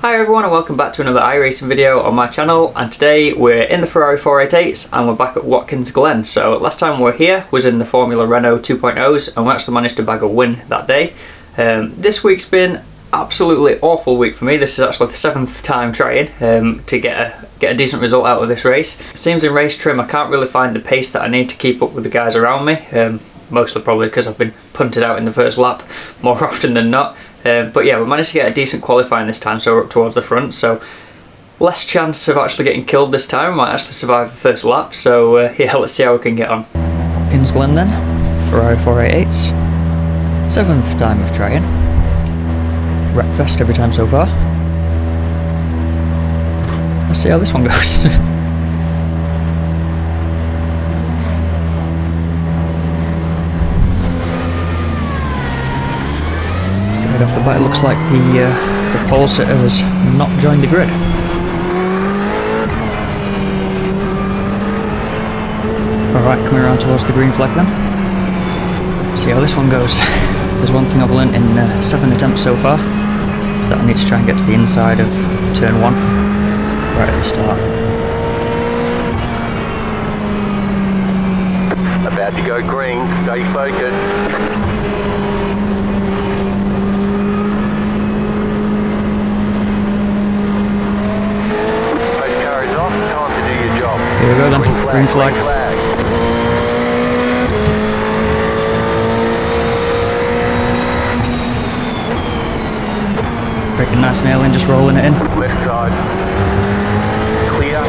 Hi everyone and welcome back to another iRacing video on my channel, and today we're in the Ferrari 488s and we're back at Watkins Glen. So last time we were here was in the Formula Renault 2.0s and we actually managed to bag a win that day. This week's been absolutely awful week for me. This is actually the 7th time trying to get a decent result out of this race. It seems in race trim I can't really find the pace that I need to keep up with the guys around me, mostly probably because I've been punted out in the first lap more often than not. But yeah, we managed to get a decent qualifying this time, so we're up towards the front, so less chance of actually getting killed this time. We might actually survive the first lap, so yeah, let's see how we can get on. Watkins Glen then, Ferrari 488s, 7th time of trying. Wreckfest every time so far. Let's see how this one goes. Right off the bat, it looks like the pole sitter has not joined the grid. Alright, coming around towards the green flag then. Let's see how this one goes. There's one thing I've learnt in 7 attempts so far, is that I need to try and get to the inside of turn 1, right at the start. About to go green, stay focused. Here we go then, green flag. Breaking nice nail in, just rolling it in. Left side. Clear.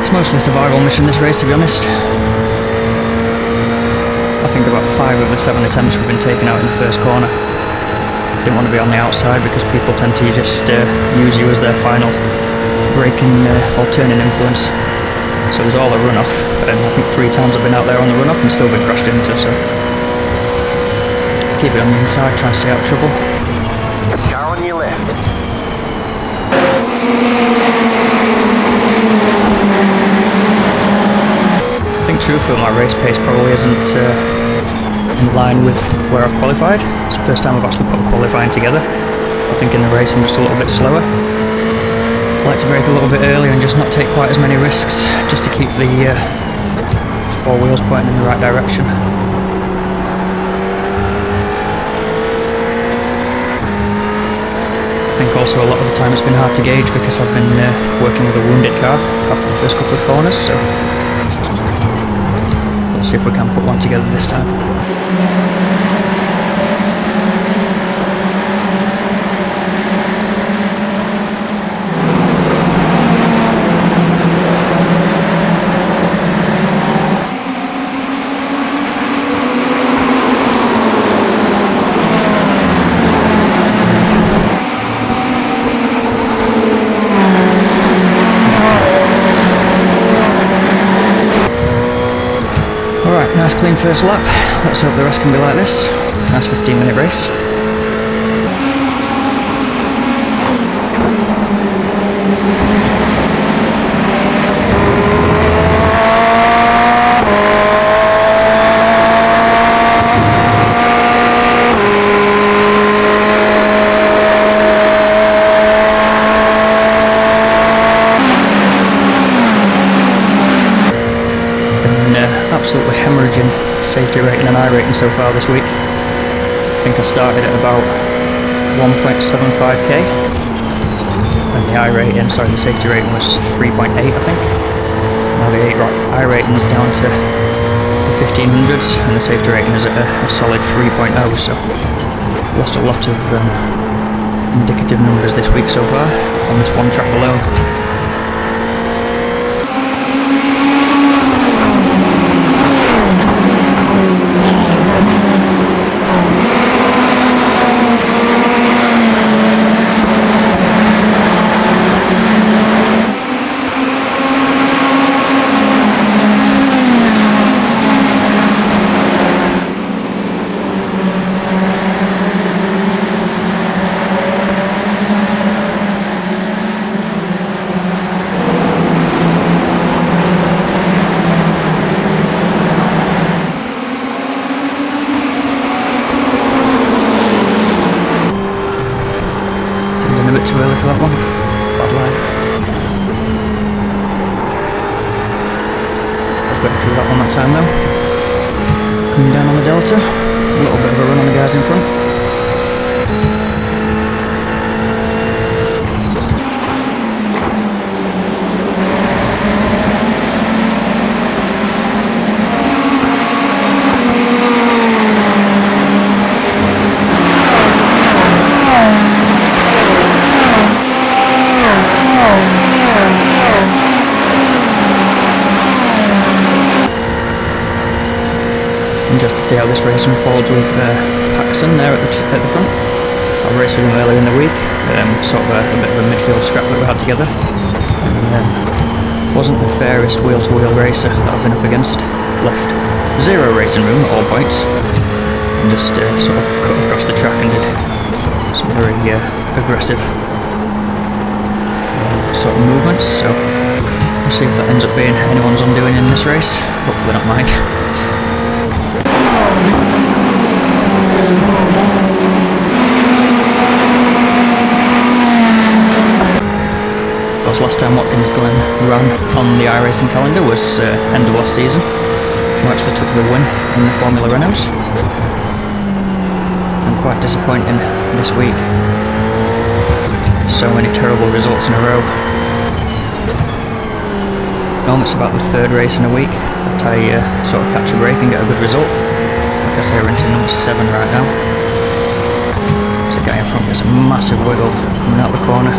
It's mostly a survival mission this race, to be honest. I think about 5 of the 7 attempts we've been taken out in the first corner. Didn't want to be on the outside because people tend to just use you as their final braking or turning influence, so it was all a run-off, and I think 3 times I've been out there on the run-off and still been crashed into, so keep it on the inside, try and stay out of trouble. Car on your left. I think truthfully my race pace probably isn't in line with where I've qualified. It's the first time I've actually put qualifying together. I think in the race I'm just a little bit slower. I like to brake a little bit earlier and just not take quite as many risks, just to keep the 4 wheels pointing in the right direction. I think also a lot of the time it's been hard to gauge because I've been working with a wounded car after the first couple of corners, so let's see if we can put one together this time. Alright, nice clean first lap. Let's hope the rest can be like this. Nice 15-minute race. Absolutely hemorrhaging safety rating and iRating so far this week. I think I started at about 1.75k and the safety rating was 3.8 I think. Now the iRating is down to the 1500s and the safety rating is at a solid 3.0, so lost a lot of indicative numbers this week so far on this one track alone. bit too early for that one. Bad line. I was waiting through that one that time though. Coming down on the delta. A little bit of a run on the guys in front. Just to see how this race unfolds with Paxson there at the front. I raced with him earlier in the week, sort of a bit of a midfield scrap that we had together. And, wasn't the fairest wheel-to-wheel racer that I've been up against. Left zero racing room at all points, and just sort of cut across the track and did some very aggressive sort of movements. So we'll see if that ends up being anyone's undoing in this race. Hopefully not mine. Last time Watkins Glen ran on the iRacing calendar was end of last season. We actually took the win in the Formula Renaults. And quite disappointing this week. So many terrible results in a row. It's about the third race in a week that I sort of catch a break and get a good result. Like I say, we're into number 7 right now. There's a guy in front gets a massive wiggle coming out the corner.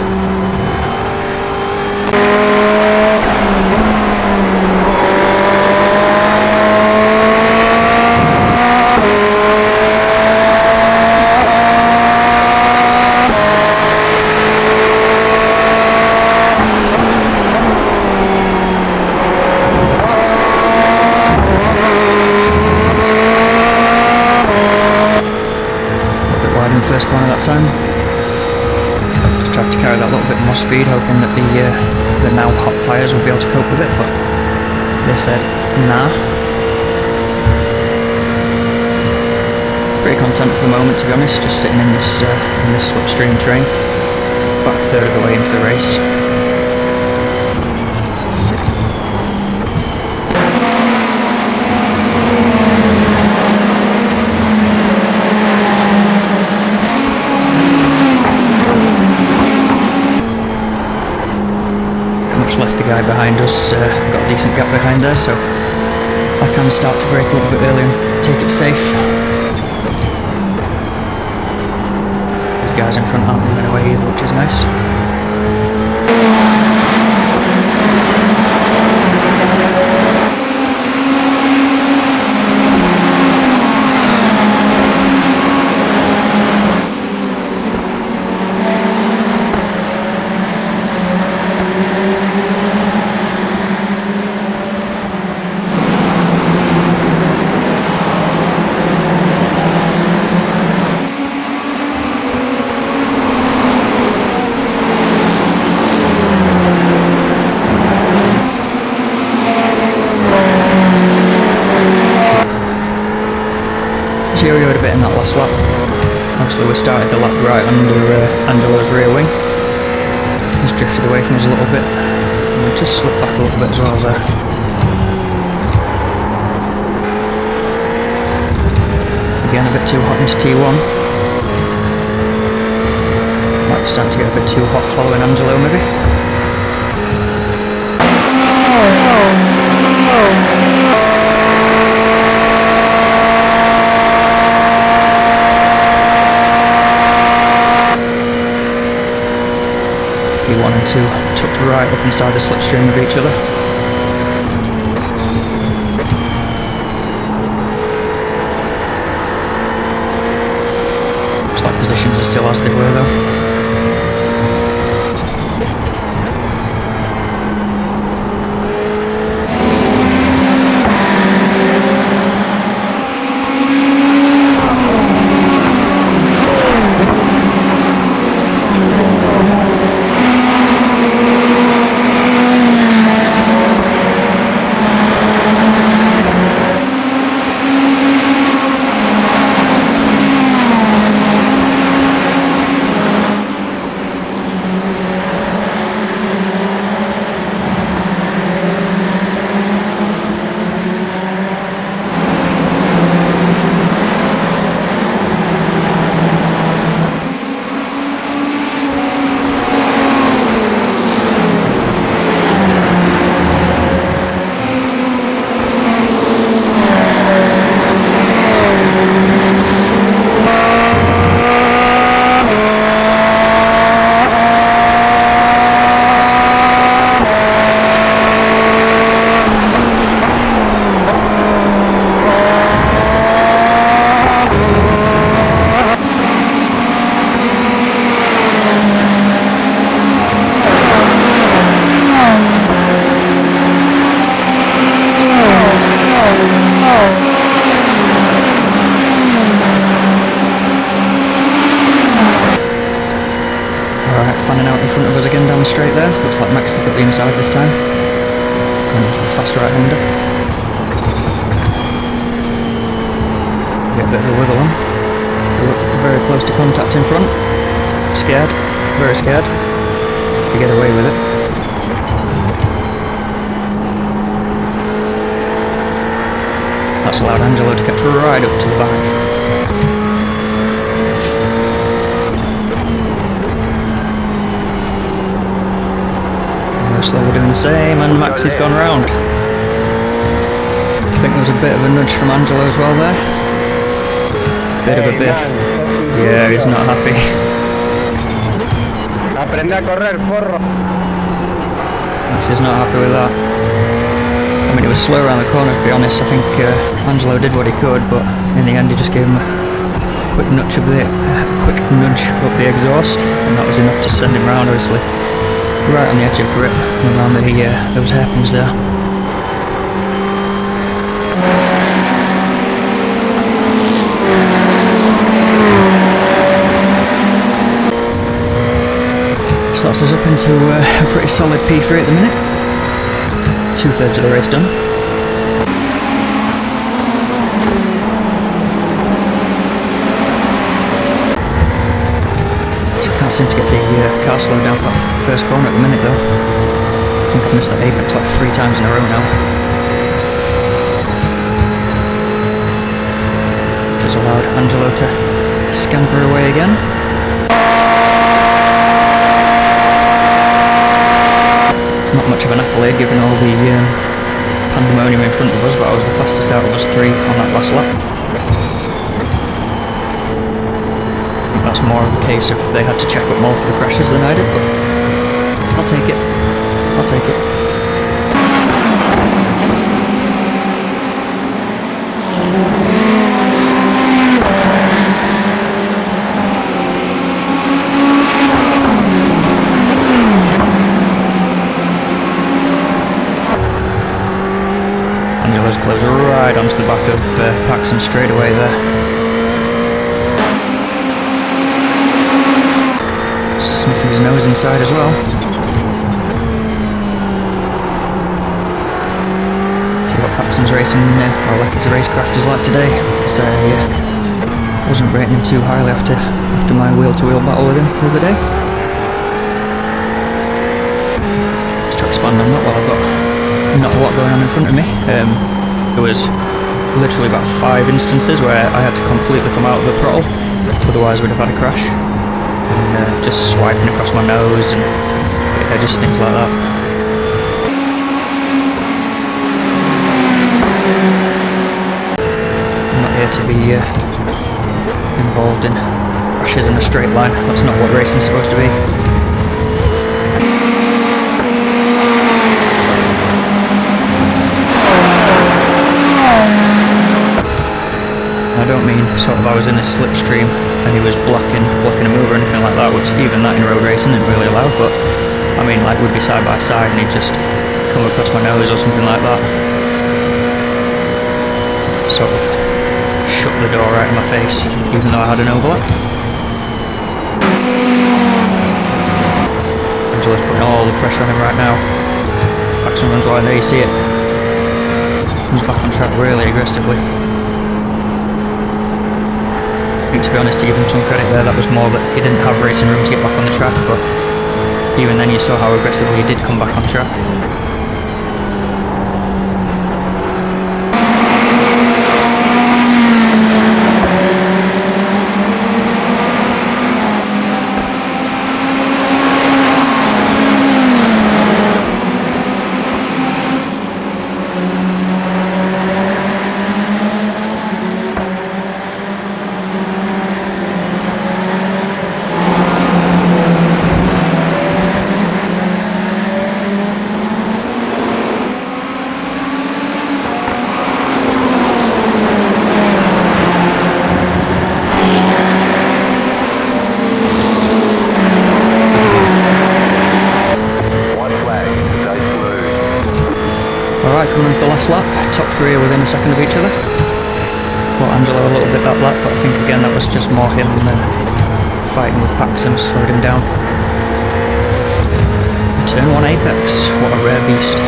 First corner that time. Just tried to carry that little bit more speed, hoping that the now hot tyres would be able to cope with it, but they said nah. Pretty content for the moment, to be honest, just sitting in this slipstream train, about a third of the way into the race. Left the guy behind us, got a decent gap behind there, so I can start to brake a little bit early and take it safe. These guys in front aren't moving away either, which is nice. Yo-yoed a bit in that last lap. Obviously we started the lap right under Angelo's rear wing. He's drifted away from us a little bit. And we just slipped back a little bit as well there. Again a bit too hot into T1. Might be starting to get a bit too hot following Angelo maybe. P1 and 2 tucked right up inside the slipstream of each other. Looks like positions are still as they were though. Alright, fanning out in front of us again down the straight there. Looks like Max has got the inside this time. Going into the fast right-hander. Get a bit of a wiggle on. We look very close to contact in front. Scared, very scared to get away with it. That's allowed Angelo to catch right up to the back. Slowly doing the same, and Max has gone round. I think there was a bit of a nudge from Angelo as well there. Bit of a biff. Yeah, he's not happy. Max is not happy with that. I mean, it was slow around the corner, to be honest. I think Angelo did what he could, but in the end he just gave him a quick nudge up the exhaust, and that was enough to send him round, obviously. Right on the edge of grip, coming around those hairpins there. So that's us up into a pretty solid P3 at the minute. 2/3 of the race done. Can't seem to get the car slowed down for that first corner at the minute though. I think I've missed that apex like 3 times in a row now. Which has allowed Angelo to scamper away again. Not much of an accolade given all the pandemonium in front of us, but I was the fastest out of us 3 on that last lap. That's more of a case of they had to check up more for the crashes than I did, but I'll take it. I'll take it. Angelo's closed right onto the back of Paxson straight away there. Sniffing his nose inside as well. See what Paxson's racing, or like his racecraft is like today. Because I wasn't rating him too highly after my wheel-to-wheel battle with him the other day. Just to expand on that, well, I've got not a lot going on in front of me. There was literally about 5 instances where I had to completely come out of the throttle, otherwise we'd have had a crash. And just swiping across my nose and just things like that. I'm not here to be involved in crashes in a straight line. That's not what racing's supposed to be. I don't mean sort of I was in a slipstream and he was blocking a move or anything like that, which even that in road racing isn't really allowed, but I mean like we'd be side by side and he'd just come across my nose or something like that. Sort of shut the door right in my face, even though I had an overlap. Angelo's putting all the pressure on him right now. Paxson runs wide, there you see it. Comes back on track really aggressively. To be honest, to give him some credit there, that was more that he didn't have racing room to get back on the track, but even then you saw how aggressively he did come back on track. Alright, coming into the last lap, top 3 are within a second of each other. Caught Angelo a little bit that lap, but I think again that was just more him fighting with Paxson, slowed him down. Turn 1 apex, what a rare beast.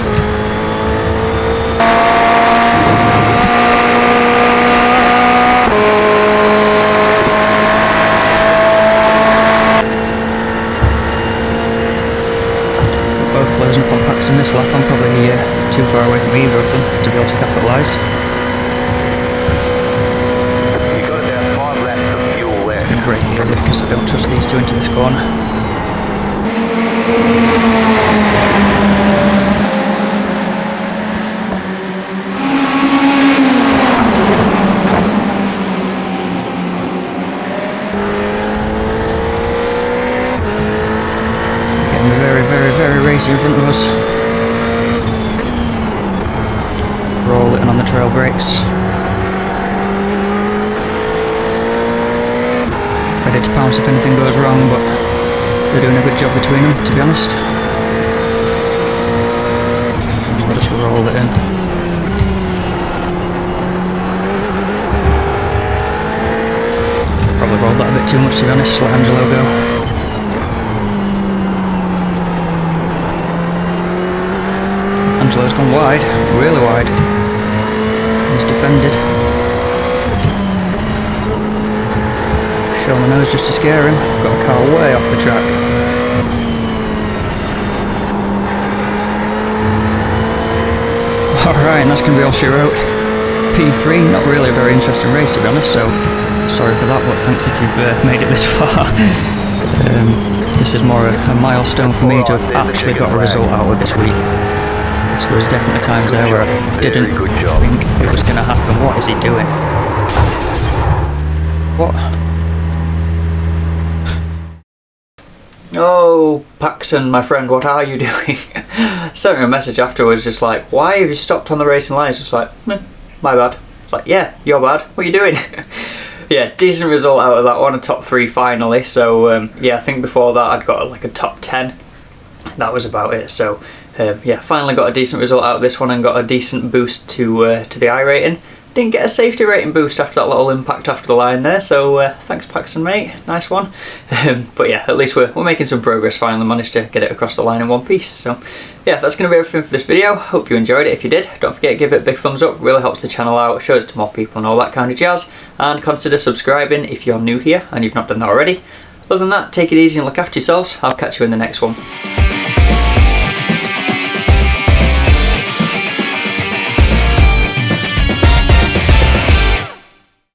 Both closing up on packs in this lap. I'm probably too far away from either of them to be able to capitalise. You've got about 5 laps of fuel left. I'm brake here because I don't trust these two into this corner. Very racy in front of us. Rolling on the trail brakes. Ready to pounce if anything goes wrong, but they're doing a good job between them, to be honest. We'll just roll it in. Probably rolled that a bit too much, to be honest. Let Angelo go. Angelo's gone wide, really wide. He's defended. Showing the nose just to scare him. Got a car way off the track. Alright, and that's going to be all she wrote. P3, not really a very interesting race to be honest, so sorry for that, but thanks if you've made it this far. This is more a milestone for me to have actually got a result out of this week. So there's definitely times there where I didn't think it was going to happen. What is he doing? What? Oh, Paxson, my friend, what are you doing? Sent me a message afterwards just like, why have you stopped on the racing lines? It's like, my bad. It's like, yeah, you're bad. What are you doing? Yeah, decent result out of that one, a top 3 finally. So yeah, I think before that I'd got like a top 10. That was about it. So yeah, finally got a decent result out of this one and got a decent boost to the iRating. Didn't get a safety rating boost after that little impact after the line there, so thanks Paxson mate, nice one. But yeah, at least we're making some progress, finally managed to get it across the line in one piece. So yeah, that's going to be everything for this video. Hope you enjoyed it. If you did, don't forget to give it a big thumbs up, really helps the channel out, shows it to more people and all that kind of jazz. And consider subscribing if you're new here and you've not done that already. Other than that, take it easy and look after yourselves. I'll catch you in the next one.